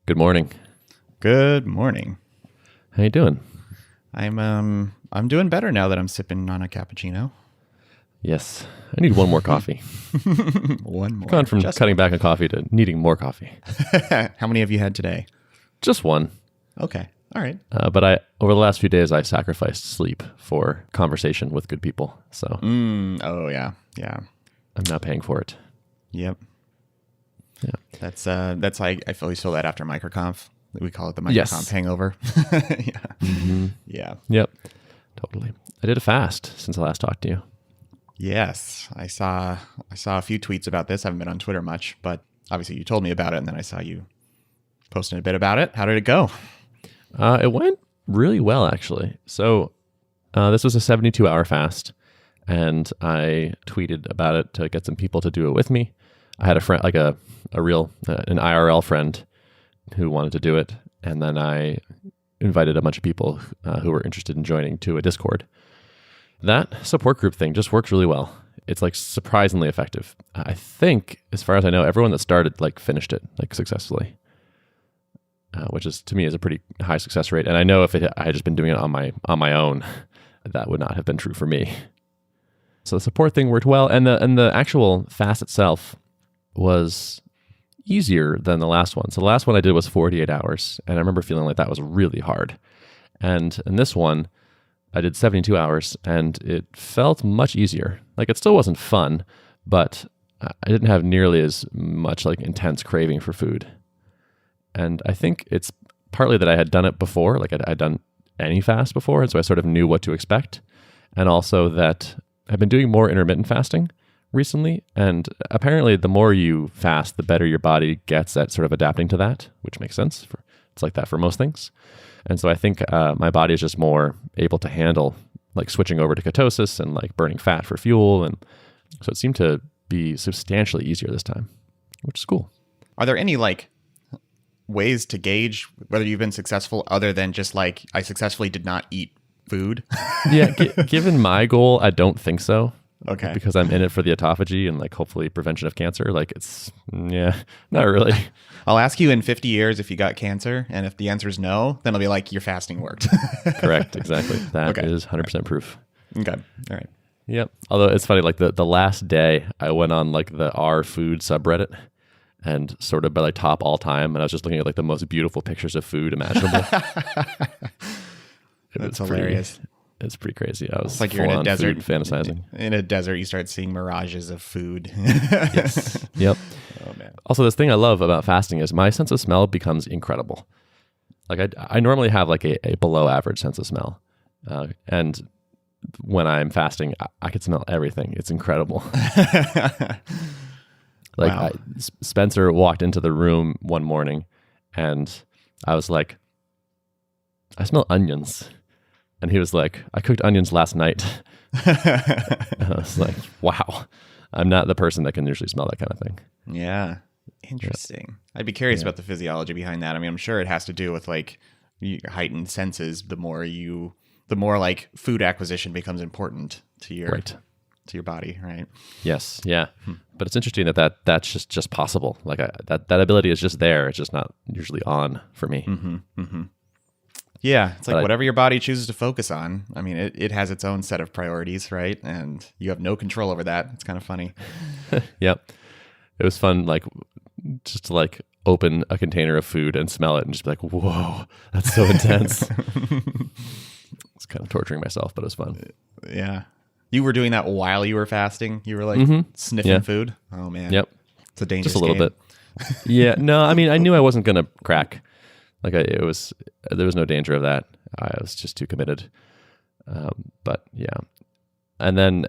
Good morning. Good morning. How you doing? I'm doing better now that I'm sipping on a cappuccino. Yes, I need one more coffee. One more. Gone from cutting back on coffee to needing more coffee. How many have you had today? Just one. Okay. All right. But over the last few days, I sacrificed sleep for conversation with good people. So Oh yeah. Yeah. I'm now paying for it. Yep. Yeah. That's like I always feel that after MicroConf. We call it the MicroConf Yes. hangover. Yeah. Mm-hmm. Yeah. Yep. Totally. I did a fast since I last talked to you. Yes. I saw a few tweets about this. I haven't been on Twitter much, but obviously you told me about it, and then I saw you posting a bit about it. How did it go? It went really well, actually. So this was a 72-hour fast, and I tweeted about it to get some people to do it with me. I had a friend, like an IRL friend who wanted to do it, and then I invited a bunch of people who were interested in joining to a Discord. That support group thing just works really well. It's like surprisingly effective. I think, as far as I know, everyone that started finished it successfully. Which is to me is a pretty high success rate. And I know if I had just been doing it on my own, that would not have been true for me. So the support thing worked well, and the actual fast itself was easier than the last one. So the last one I did was 48 hours, and I remember feeling like that was really hard. And in this one, I did 72 hours, and it felt much easier. Like it still wasn't fun, but I didn't have nearly as much intense craving for food. And I think it's partly that I had done it before, I'd done any fast before, and so I sort of knew what to expect. And also that I've been doing more intermittent fasting recently, and apparently the more you fast, the better your body gets at sort of adapting to that, which makes sense. It's like that for most things. And so I think my body is just more able to handle switching over to ketosis and burning fat for fuel. And so it seemed to be substantially easier this time, which is cool. Are there any ways to gauge whether you've been successful other than just I successfully did not eat food? Yeah, given my goal, I don't think so. Okay. Because I'm in it for the autophagy and hopefully prevention of cancer. Not really. I'll ask you in 50 years if you got cancer, and if the answer is no, then I'll be like, your fasting worked. Correct, exactly. That Okay. is 100% proof. Okay. All right. Yep. Although it's funny, the last day I went on the R food subreddit and sorted by top all time, and I was just looking at the most beautiful pictures of food imaginable. That's hilarious. It's pretty crazy. I was It's you're in a desert fantasizing. In a desert, you start seeing mirages of food. Yes. Yep. Oh man. Also, this thing I love about fasting is my sense of smell becomes incredible. I normally have a below average sense of smell, and when I'm fasting, I can smell everything. It's incredible. Wow. Spencer walked into the room one morning, and I was like, I smell onions. And he was like, I cooked onions last night. And I was like, wow, I'm not the person that can usually smell that kind of thing. Yeah. Interesting. I'd be curious about the physiology behind that. I mean, I'm sure it has to do with your heightened senses. The more food acquisition becomes important to your to your body, right? Yes, yeah. But it's interesting that's just possible. That ability is just there. It's just not usually on for me. Mm-hmm. Mm-hmm. Yeah, it's whatever your body chooses to focus on. I mean, it has its own set of priorities, right? And you have no control over that. It's kind of funny. Yep. It was fun, just to open a container of food and smell it and just be like, whoa, that's so intense. It's kind of torturing myself, but it was fun. Yeah. You were doing that while you were fasting? You were sniffing food? Oh, man. Yep. It's a dangerous Just a little game. bit. Yeah. No, I mean, I knew I wasn't going to crack. There was no danger of that. I was just too committed. But yeah. And then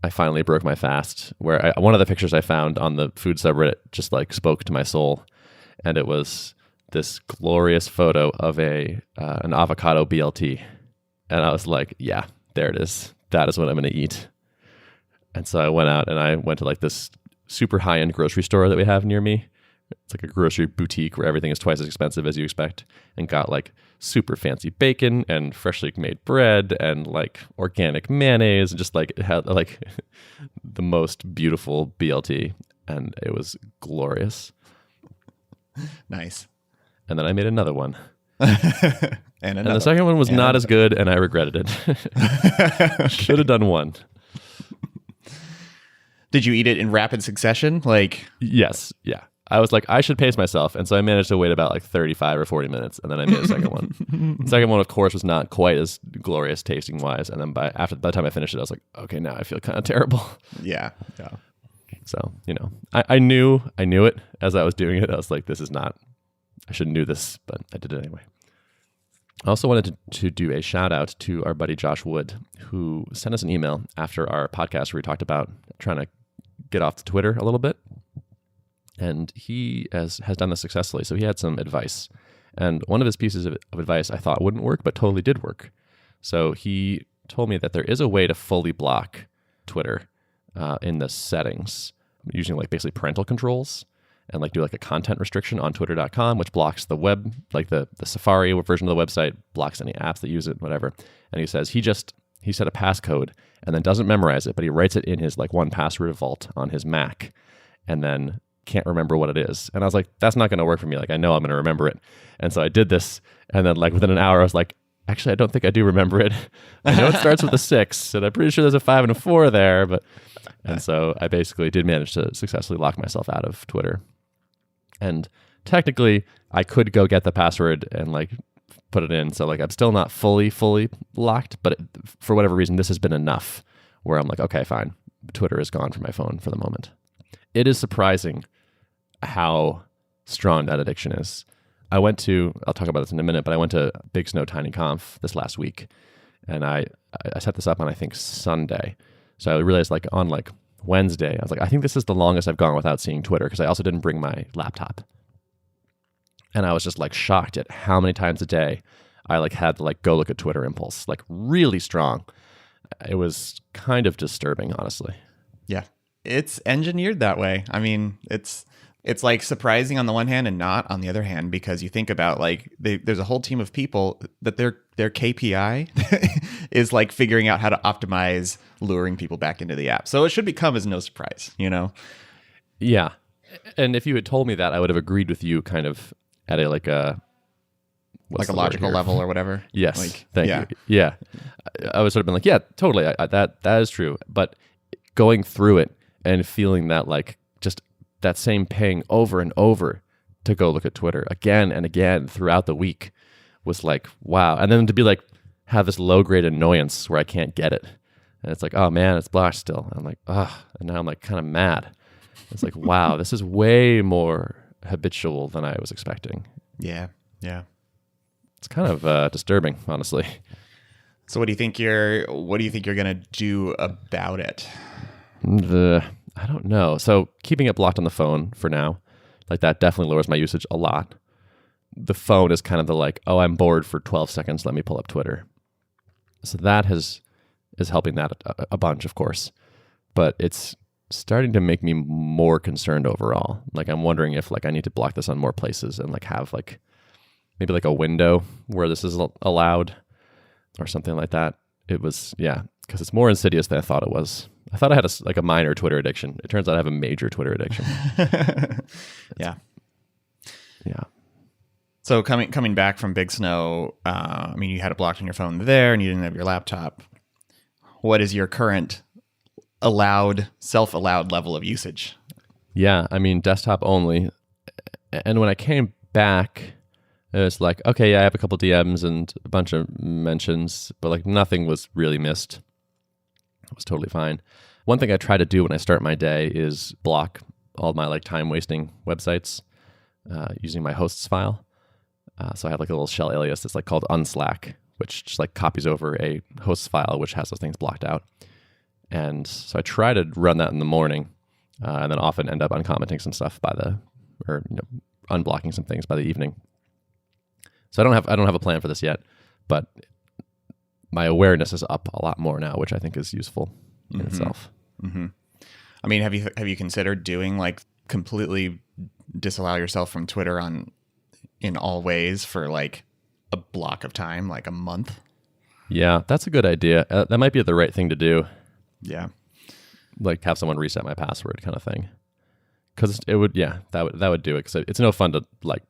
I finally broke my fast, where one of the pictures I found on the food subreddit just spoke to my soul. And it was this glorious photo of an avocado BLT. And I was like, yeah, there it is. That is what I'm going to eat. And so I went out and I went to this super high-end grocery store that we have near me. It's a grocery boutique where everything is twice as expensive as you expect, and got super fancy bacon and freshly made bread and organic mayonnaise, and just it had the most beautiful BLT, and it was glorious. Nice. and then I made another one. And the second one was not as good, and I regretted it. Should have done one. Did you eat it in rapid succession? Like, yes, yeah. I was like, I should pace myself, and so I managed to wait about like 35 or 40 minutes, and then I made a second one. The second one, of course, was not quite as glorious tasting wise, and then by the time I finished it, I was like, okay, now I feel kind of terrible. Yeah. So I knew it as I was doing it. I was like, this is not. I shouldn't do this, but I did it anyway. I also wanted to do a shout out to our buddy Josh Wood, who sent us an email after our podcast where we talked about trying to get off Twitter a little bit. And he has done this successfully. So he had some advice. And one of his pieces of advice I thought wouldn't work, but totally did work. So he told me that there is a way to fully block Twitter in the settings using like basically parental controls and like do like a content restriction on twitter.com, which blocks the web, like the Safari version of the website, blocks any apps that use it, whatever. And he says he set a passcode and then doesn't memorize it, but he writes it in his like 1Password vault on his Mac and then can't remember what it is. And I was like, that's not going to work for me. Like, I know I'm going to remember it. And so I did this. And then like within an hour, I was like, actually, I don't think I do remember it. I know it starts with a 6, and I'm pretty sure there's a 5 and a 4 there. And so I basically did manage to successfully lock myself out of Twitter. And technically, I could go get the password and like put it in. So like I'm still not fully locked, but for whatever reason, this has been enough where I'm like, okay, fine. Twitter is gone from my phone for the moment. It is surprising how strong that addiction is. I'll talk about this in a minute, but I went to Big Snow Tiny Conf this last week, and I set this up on, I think, Sunday. So I realized like on like Wednesday, I was like, I think this is the longest I've gone without seeing Twitter because I also didn't bring my laptop. And I was just like shocked at how many times a day I like had to like go look at Twitter impulse, like really strong. It was kind of disturbing, honestly. Yeah. It's engineered that way. I mean, it's like surprising on the one hand and not on the other hand, because you think about like there's a whole team of people that their KPI is like figuring out how to optimize luring people back into the app. So it should become as no surprise, Yeah. And if you had told me that, I would have agreed with you kind of at a like a logical level or whatever. Yes. Like, thank you. Yeah. I would sort of been like, yeah, totally. That is true. But going through it and feeling that like just that same ping over and over to go look at Twitter again and again throughout the week was like, wow. And then to be like, have this low grade annoyance where I can't get it. And it's like, oh man, it's blocked still. I'm like, and now I'm like kind of mad. It's like, wow, this is way more habitual than I was expecting. Yeah. Yeah. It's kind of disturbing, honestly. So what do you think you're going to do about it? I don't know. So keeping it blocked on the phone for now, like that definitely lowers my usage a lot. The phone is kind of the like, oh, I'm bored for 12 seconds. Let me pull up Twitter. So that is helping that a bunch, of course. But it's starting to make me more concerned overall. Like I'm wondering if like I need to block this on more places and like have like maybe like a window where this is allowed or something like that. It was, yeah, because it's more insidious than I thought it was. I thought I had a minor Twitter addiction. It turns out I have a major Twitter addiction. Yeah. Yeah. So coming back from Big Snow, I mean, you had it blocked on your phone there and you didn't have your laptop. What is your current self-allowed level of usage? Yeah. I mean, desktop only. And when I came back, it was like, okay, yeah, I have a couple DMs and a bunch of mentions, but like nothing was really missed. It was totally fine. One thing I try to do when I start my day is block all my like time wasting websites using my hosts file. So I have like a little shell alias that's like called unslack, which just like copies over a hosts file which has those things blocked out. And so I try to run that in the morning, and then often end up uncommenting some stuff unblocking some things by the evening. So I don't have a plan for this yet, but my awareness is up a lot more now, which I think is useful in itself. Mm-hmm. I mean, have you considered doing like completely disallow yourself from Twitter in all ways for like a block of time, like a month? Yeah, that's a good idea. That might be the right thing to do. Yeah, like have someone reset my password, kind of thing. Because it would, yeah, that would do it. Because it's no fun to like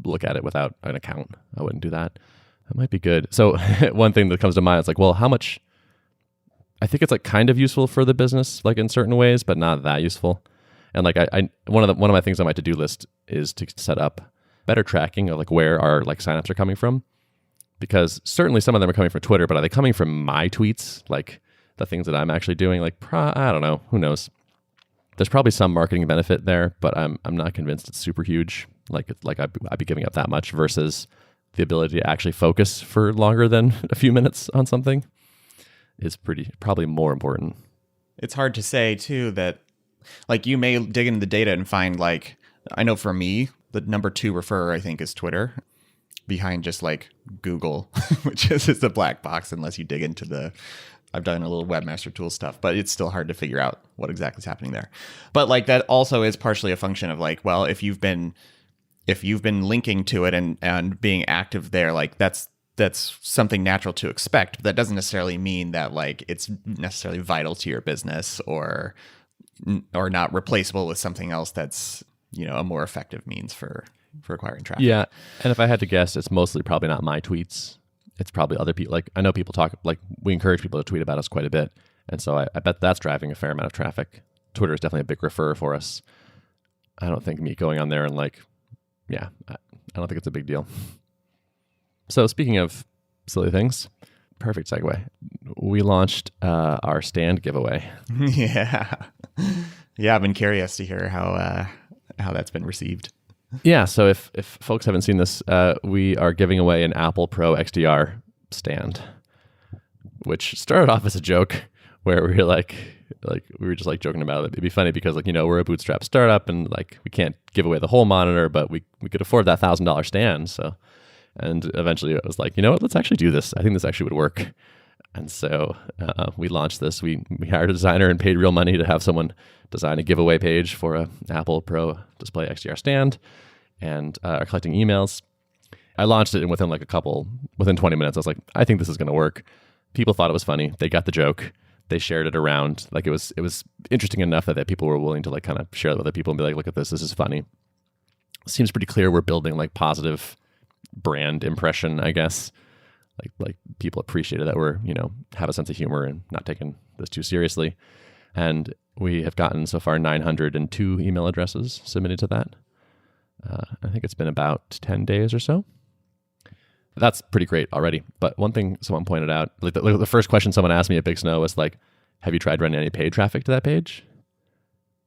look at it without an account. I wouldn't do that. That might be good. So one thing that comes to mind is like, well, how much? I think it's like kind of useful for the business, like in certain ways, but not that useful. And like one of my things on my to-do list is to set up better tracking of like where our like signups are coming from, because certainly some of them are coming from Twitter, but are they coming from my tweets, like the things that I'm actually doing? Like I don't know, who knows? There's probably some marketing benefit there, but I'm not convinced it's super huge. Like I'd be giving up that much versus the ability to actually focus for longer than a few minutes on something is probably more important. It's hard to say too that like you may dig into the data and find like, I know for me, the number 2 referrer I think is Twitter, behind just like Google, which is a black box unless you dig into I've done a little Webmaster Tool stuff, but it's still hard to figure out what exactly is happening there. But like that also is partially a function of like, well, if you've been linking to it and being active there, like that's something natural to expect. But that doesn't necessarily mean that like it's necessarily vital to your business or not replaceable with something else that's, a more effective means for acquiring traffic. Yeah. And if I had to guess, it's mostly probably not my tweets. It's probably other people. Like I know people talk, like we encourage people to tweet about us quite a bit. And so I bet that's driving a fair amount of traffic. Twitter is definitely a big referrer for us. I don't think me going on there and like, yeah, I don't think it's a big deal. So speaking of silly things, perfect segue. We launched our stand giveaway. Yeah. I've been curious to hear how that's been received. Yeah. So if folks haven't seen this, we are giving away an Apple Pro XDR stand, which started off as a joke where we were just like joking about it. It'd be funny because like, we're a bootstrap startup and like we can't give away the whole monitor, but we could afford that $1,000 stand. So, and eventually it was like, let's actually do this. I think this actually would work. And so we launched this. We hired a designer and paid real money to have someone design a giveaway page for a Apple Pro Display XDR stand, and are collecting emails. I launched it, and within 20 minutes, I was like, I think this is going to work. People thought it was funny. They got the joke. They shared it around. Like it was interesting enough that people were willing to like kind of share it with other people and be like, look at this. This is funny. Seems pretty clear we're building like positive brand impression, I guess. Like people appreciated that we're, have a sense of humor and not taking this too seriously. And we have gotten so far 902 email addresses submitted to that. I think it's been about 10 days or so. That's pretty great already. But one thing someone pointed out, like the first question someone asked me at Big Snow was like, have you tried running any paid traffic to that page?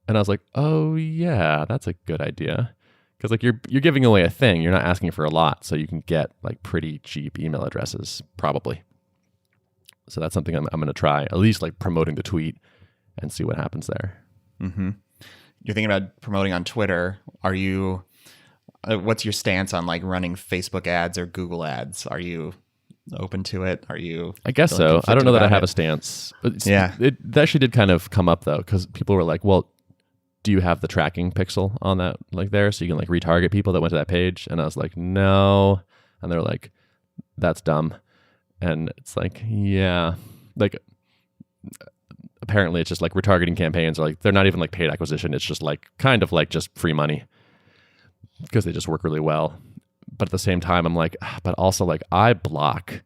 And I was like, oh yeah, that's a good idea. Because like you're giving away a thing, you're not asking for a lot, so you can get like pretty cheap email addresses probably. So that's something I'm going to try, at least like promoting the tweet and see what happens there. Mm-hmm. You're thinking about promoting on Twitter. Are you? What's your stance on like running Facebook ads or Google ads? Are you open to it? Are you? I guess so. I don't know that I have a stance. But yeah, it actually did kind of come up though, because people were like, well, do you have the tracking pixel on that like there so you can like retarget people that went to that page? And I was like, no. And they're like, that's dumb. And it's like, yeah, like apparently it's just like retargeting campaigns are like, they're not even like paid acquisition. It's just like kind of like just free money because they just work really well. But at the same time, I'm like, but also like I block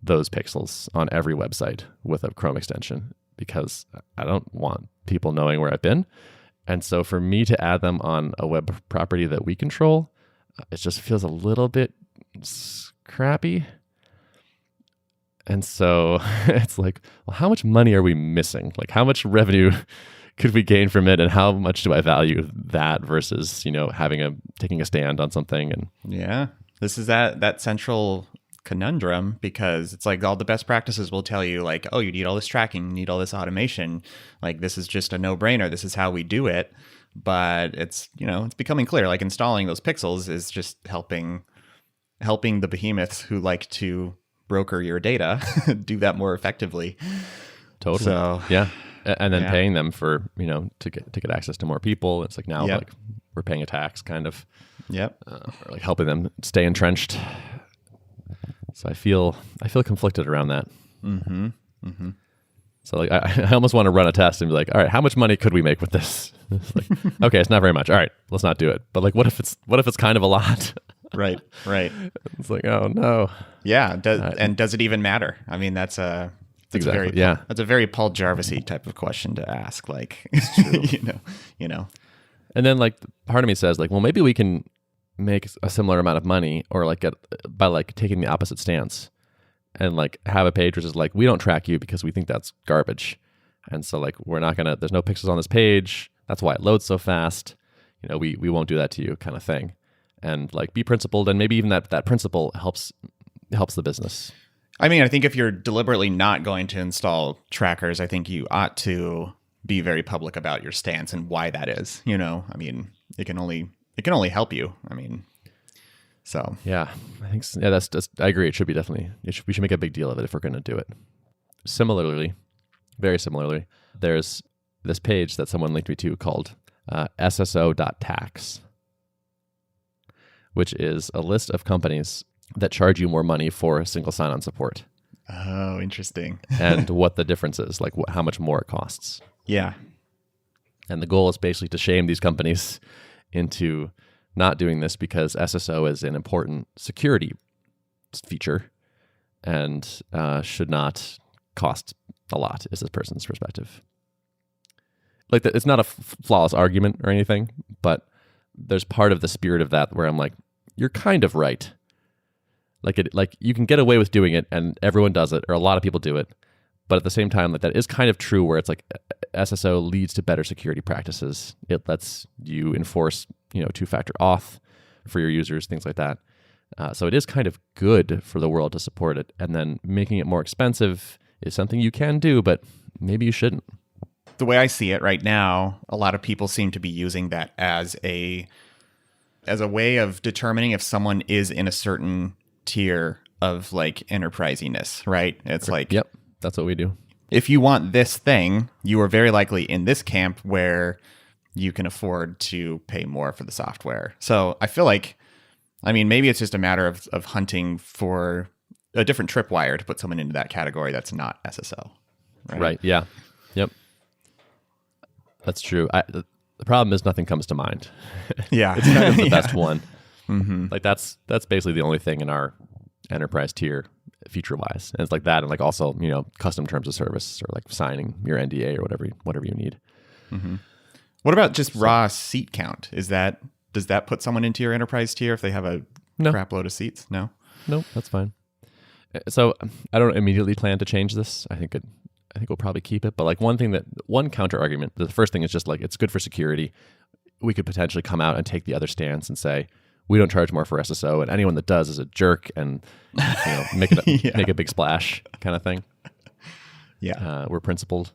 those pixels on every website with a Chrome extension because I don't want people knowing where I've been. And so for me to add them on a web property that we control, it just feels a little bit crappy. And so it's like, well, how much money are we missing? Like how much revenue could we gain from it? And how much do I value that versus, taking a stand on something? And yeah, this is that central conundrum, because it's like all the best practices will tell you like, oh, you need all this tracking, you need all this automation. Like this is just a no-brainer. This is how we do it. But it's, it's becoming clear, like installing those pixels is just helping the behemoths who like to broker your data do that more effectively. Totally. So yeah. And then paying them for, to get access to more people. It's like now like we're paying a tax kind of. Yep. Or like helping them stay entrenched. So I feel conflicted around that. Mm-hmm. Mm-hmm. So like I almost want to run a test and be like, all right, how much money could we make with this? It's like, okay, it's not very much. All right, let's not do it. But like, what if it's kind of a lot? Right. It's like, oh no. Yeah. Does it even matter? I mean, that's a very Paul Jarvis-y type of question to ask. Like, you know. And then like part of me says like, well, maybe we can make a similar amount of money or like by like taking the opposite stance and like have a page which is like, we don't track you because we think that's garbage. And so like, there's no pixels on this page. That's why it loads so fast. We won't do that to you kind of thing. And like be principled. And maybe even that principle helps the business. I mean, I think if you're deliberately not going to install trackers, I think you ought to be very public about your stance and why that is. I mean, it can only help you. I mean, so yeah, I think that's I agree. It should be definitely. We should make a big deal of it if we're going to do it. Very similarly, there's this page that someone linked me to called SSO.tax, which is a list of companies that charge you more money for single sign-on support. Oh, interesting. And what the difference is, like how much more it costs. Yeah. And the goal is basically to shame these companies into not doing this because SSO is an important security feature and should not cost a lot, is this person's perspective. Like, it's not a flawless argument or anything, but there's part of the spirit of that where I'm like, you're kind of right. Like you can get away with doing it and everyone does it, or a lot of people do it. But at the same time, like that is kind of true where it's like SSO leads to better security practices. It lets you enforce, two-factor auth for your users, things like that. So it is kind of good for the world to support it. And then making it more expensive is something you can do, but maybe you shouldn't. The way I see it right now, a lot of people seem to be using that as a way of determining if someone is in a certain tier of like enterprisiness, right? It's like, yep, that's what we do. If you want this thing, you are very likely in this camp where you can afford to pay more for the software. So I feel like, I mean, maybe it's just a matter of hunting for a different tripwire to put someone into that category that's not SSO. Right. Yeah. Yep. That's true. The problem is nothing comes to mind. Yeah. It's kind of the best one. Mm-hmm. Like that's basically the only thing in our enterprise tier feature wise. And it's like that. And like also, custom terms of service or like signing your NDA or whatever you need. Mm-hmm. What about just raw seat count? Does that put someone into your enterprise tier if they have a crap load of seats? No, that's fine. So I don't immediately plan to change this. I think we'll probably keep it. But like one counter argument, the first thing is just like, it's good for security. We could potentially come out and take the other stance and say, we don't charge more for SSO, and anyone that does is a jerk and make a big splash kind of thing. Yeah. We're principled.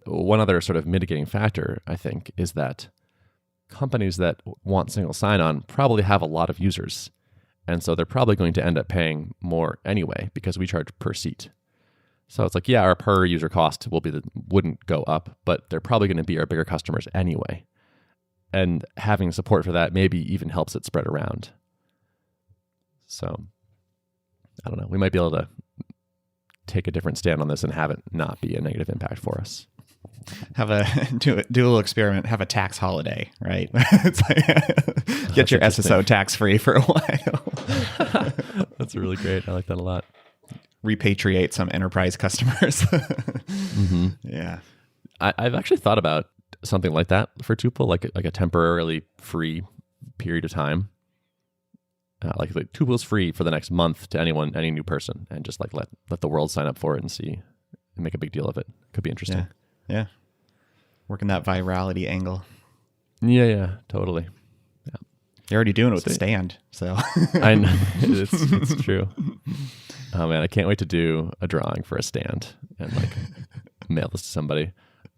One other sort of mitigating factor, I think, is that companies that want single sign-on probably have a lot of users. And so they're probably going to end up paying more anyway because we charge per seat. So it's like, yeah, our per user cost wouldn't go up, but they're probably going to be our bigger customers anyway. And having support for that maybe even helps it spread around. So I don't know. We might be able to take a different stand on this and have it not be a negative impact for us. Do a dual experiment. Have a tax holiday, right? It's like, get your SSO tax free for a while. That's really great. I like that a lot. Repatriate some enterprise customers. Mm-hmm. Yeah, I've actually thought about something like that for Tuple, like a temporarily free period of time. Like Tuple's free for the next month to any new person, and just like let the world sign up for it and see and make a big deal of it. Could be interesting. Yeah. Working that virality angle. Yeah, totally. Yeah. You're already doing it with the stand, so I know it's true. Oh man, I can't wait to do a drawing for a stand and like mail this to somebody.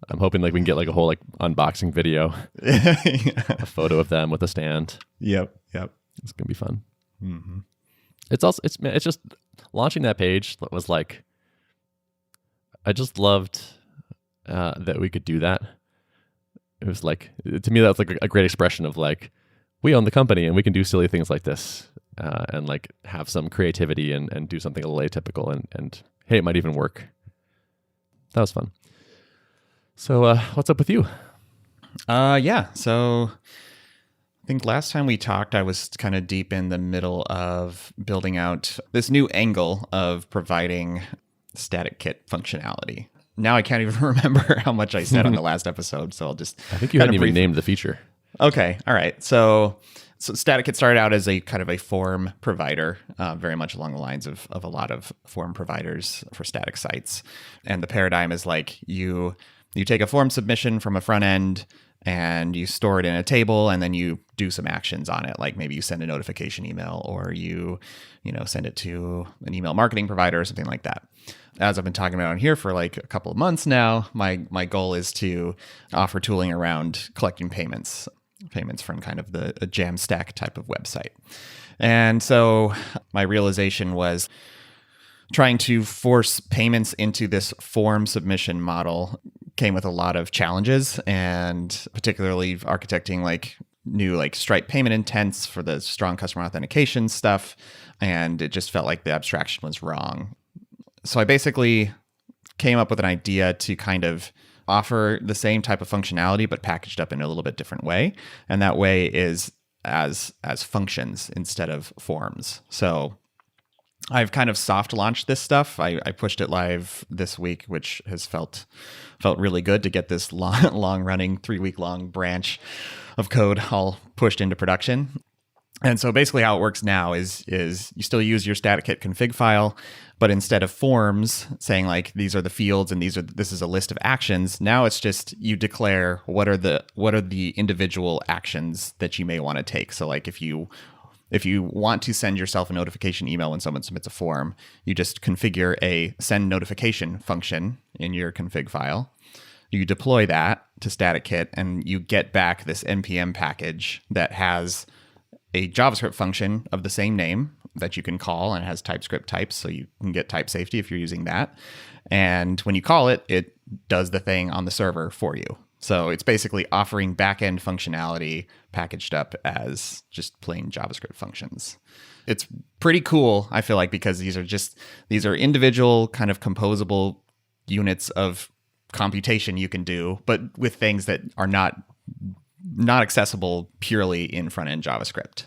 I'm hoping like we can get like a whole like unboxing video, a photo of them with a stand. Yep. It's gonna be fun. Mm-hmm. It's just launching that page was like, I just loved that we could do that. It was like, to me, that's like a great expression of like, we own the company and we can do silly things like this and like have some creativity and do something a little atypical and hey, it might even work. That was fun. So what's up with you? Yeah. So I think last time we talked, I was kind of deep in the middle of building out this new angle of providing static kit functionality. Now I can't even remember how much I said on the last episode, so I'll just... I think you hadn't even named the feature. Okay, all right. So StaticKit started out as a kind of a form provider, very much along the lines of a lot of form providers for static sites. And the paradigm is like you take a form submission from a front end and you store it in a table, and then you do some actions on it. Like maybe you send a notification email, or you send it to an email marketing provider or something like that. As I've been talking about on here for like a couple of months now, my goal is to offer tooling around collecting payments from kind of a Jamstack type of website. And so my realization was trying to force payments into this form submission model came with a lot of challenges, and particularly architecting like new like Stripe payment intents for the strong customer authentication stuff. And it just felt like the abstraction was wrong. So I basically came up with an idea to kind of offer the same type of functionality, but packaged up in a little bit different way. And that way is as functions instead of forms. So I've kind of soft launched this stuff. I pushed it live this week, which has felt really good to get this long running 3-week long branch of code all pushed into production. And so basically how it works now is you still use your StaticKit config file, but instead of forms saying like these are the fields and this is a list of actions, now it's just you declare what are the individual actions that you may want to take. So like if you want to send yourself a notification email when someone submits a form, you just configure a send notification function in your config file. You deploy that to StaticKit, and you get back this NPM package that has a JavaScript function of the same name that you can call, and it has TypeScript types, so you can get type safety if you're using that. And when you call it, it does the thing on the server for you. So it's basically offering backend functionality packaged up as just plain JavaScript functions. It's pretty cool, I feel like, because these are individual kind of composable units of computation you can do, but with things that are not accessible purely in front-end JavaScript.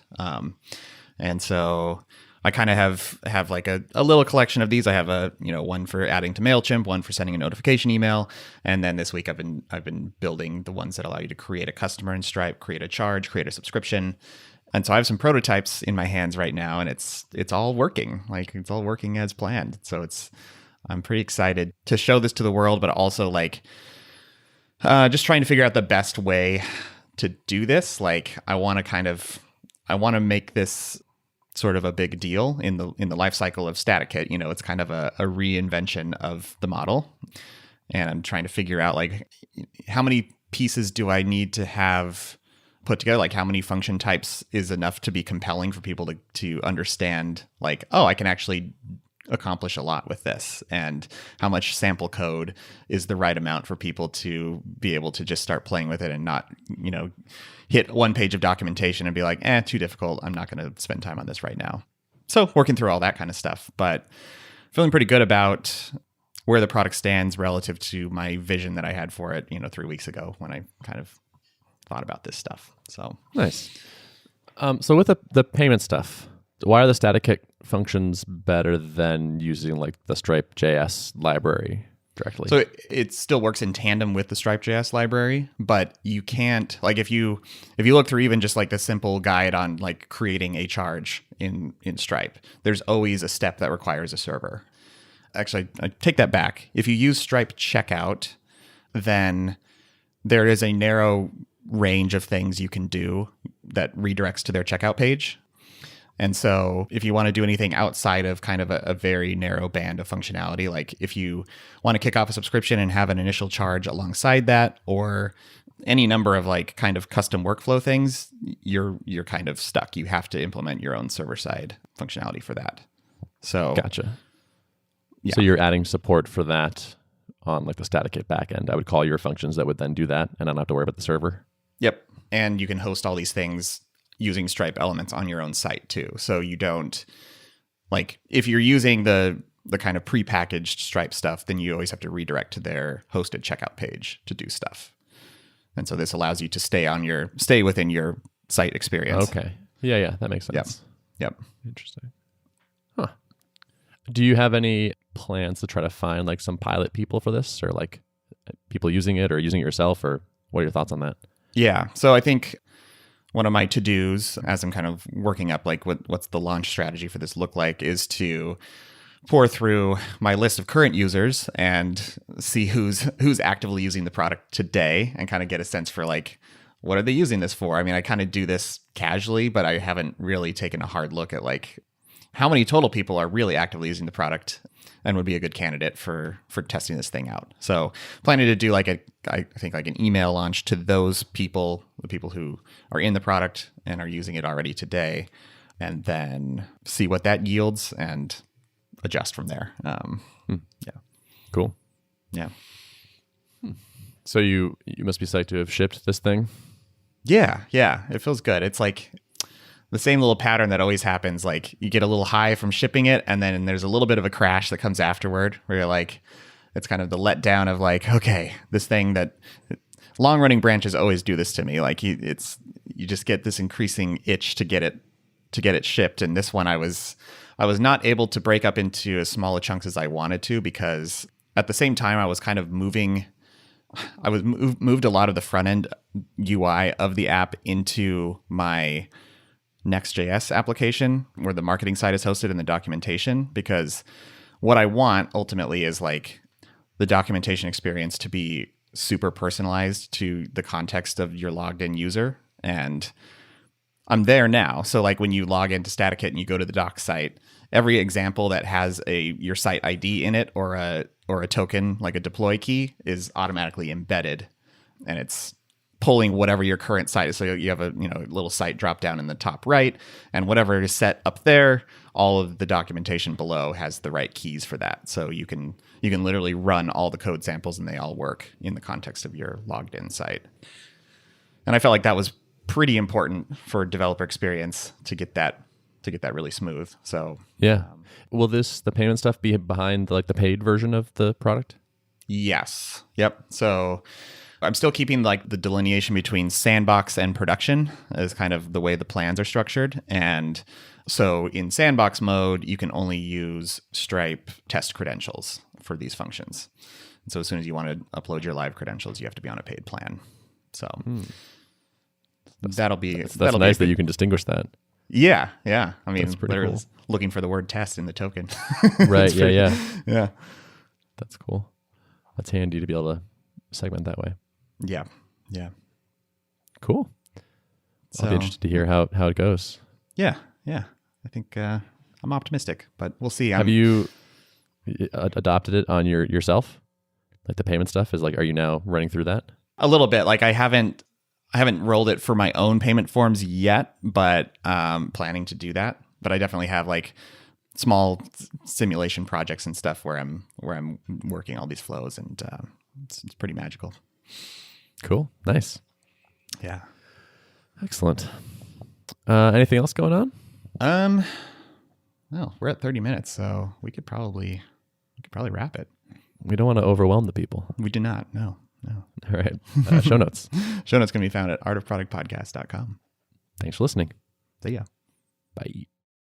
And so I kind of have like a little collection of these. I have one for adding to MailChimp, one for sending a notification email, and then this week I've been building the ones that allow you to create a customer in Stripe, create a charge, create a subscription. And so I have some prototypes in my hands right now, and it's all working. Like it's all working as planned. So I'm pretty excited to show this to the world, but also like just trying to figure out the best way to do this. Like I want to make this sort of a big deal in the life cycle of StaticKit. It's kind of a reinvention of the model. And I'm trying to figure out like how many pieces do I need to have put together? Like how many function types is enough to be compelling for people to understand like, oh, I can actually accomplish a lot with this, and how much sample code is the right amount for people to be able to just start playing with it and not, hit one page of documentation and be like, too difficult. I'm not going to spend time on this right now. So working through all that kind of stuff, but feeling pretty good about where the product stands relative to my vision that I had for it, 3 weeks ago when I kind of thought about this stuff. So nice. So with the payment stuff, why are the StaticKit functions better than using like the Stripe.js library directly? So it still works in tandem with the Stripe.js library, but you can't, like if you look through even just like the simple guide on like creating a charge in Stripe, there's always a step that requires a server. Actually, I take that back. If you use Stripe Checkout, then there is a narrow range of things you can do that redirects to their checkout page. And so if you want to do anything outside of kind of a very narrow band of functionality, like if you want to kick off a subscription and have an initial charge alongside that, or any number of like kind of custom workflow things, you're kind of stuck. You have to implement your own server-side functionality for that. So gotcha. Yeah. So you're adding support for that on like the StaticKit backend. I would call your functions that would then do that, and I don't have to worry about the server. Yep. And you can host all these things using Stripe elements on your own site too. So you don't, like, if you're using the kind of prepackaged Stripe stuff, then you always have to redirect to their hosted checkout page to do stuff. And so this allows you to stay within your site experience. Okay. Yeah, that makes sense. Yep. Interesting. Huh. Do you have any plans to try to find like some pilot people for this, or like people using it or using it yourself, or what are your thoughts on that? Yeah. So I think one of my to-dos as I'm kind of working up like what's the launch strategy for this look like is to pour through my list of current users and see who's actively using the product today and kind of get a sense for like, what are they using this for? I mean, I kind of do this casually, but I haven't really taken a hard look at like how many total people are really actively using the product and would be a good candidate for testing this thing out. So planning to do like I think like an email launch to those people, the people who are in the product and are using it already today, and then see what that yields and adjust from there. Yeah. Cool. Yeah. So you must be psyched to have shipped this thing. Yeah. It feels good. It's like the same little pattern that always happens. Like you get a little high from shipping it, and then there's a little bit of a crash that comes afterward where you're like, it's kind of the letdown of like, okay, this thing that long running branches always do this to me. Like you just get this increasing itch to get it shipped. And this one I was not able to break up into as small a chunks as I wanted to, because at the same time I was kind of moved a lot of the front end UI of the app into my Next.js application where the marketing side is hosted and the documentation, because what I want ultimately is like the documentation experience to be super personalized to the context of your logged in user. And I'm there now. So like when you log into StaticKit and you go to the doc site, every example that has your site ID in it or a token like a deploy key is automatically embedded, and it's pulling whatever your current site is. So you have a little site drop down in the top right, and whatever is set up there, all of the documentation below has the right keys for that. So you can literally run all the code samples and they all work in the context of your logged in site. And I felt like that was pretty important for developer experience to get that really smooth. So yeah. Will the payment stuff be behind like the paid version of the product? Yes. Yep. So I'm still keeping like the delineation between sandbox and production as kind of the way the plans are structured. And so in sandbox mode, you can only use Stripe test credentials for these functions. And so as soon as you want to upload your live credentials, you have to be on a paid plan. So that'll be that's nice that you can distinguish that. Yeah. I mean, they're cool. looking for the word test in the token. Right. Yeah. That's cool. That's handy to be able to segment that way. Yeah. Cool. So, I'll be interested to hear how it goes. Yeah. I think I'm optimistic, but we'll see. Have you adopted it on yourself? Like the payment stuff is like, are you now running through that? A little bit. Like I haven't rolled it for my own payment forms yet, but planning to do that. But I definitely have like small simulation projects and stuff where I'm working all these flows, and it's pretty magical. Cool. Nice. Yeah. Excellent. Anything else going on? Well, we're at 30 minutes, so we could probably wrap it. We don't want to overwhelm the people. We do not. No. All right. Show notes. Show notes can be found at artofproductpodcast.com. Thanks for listening. See ya. Bye.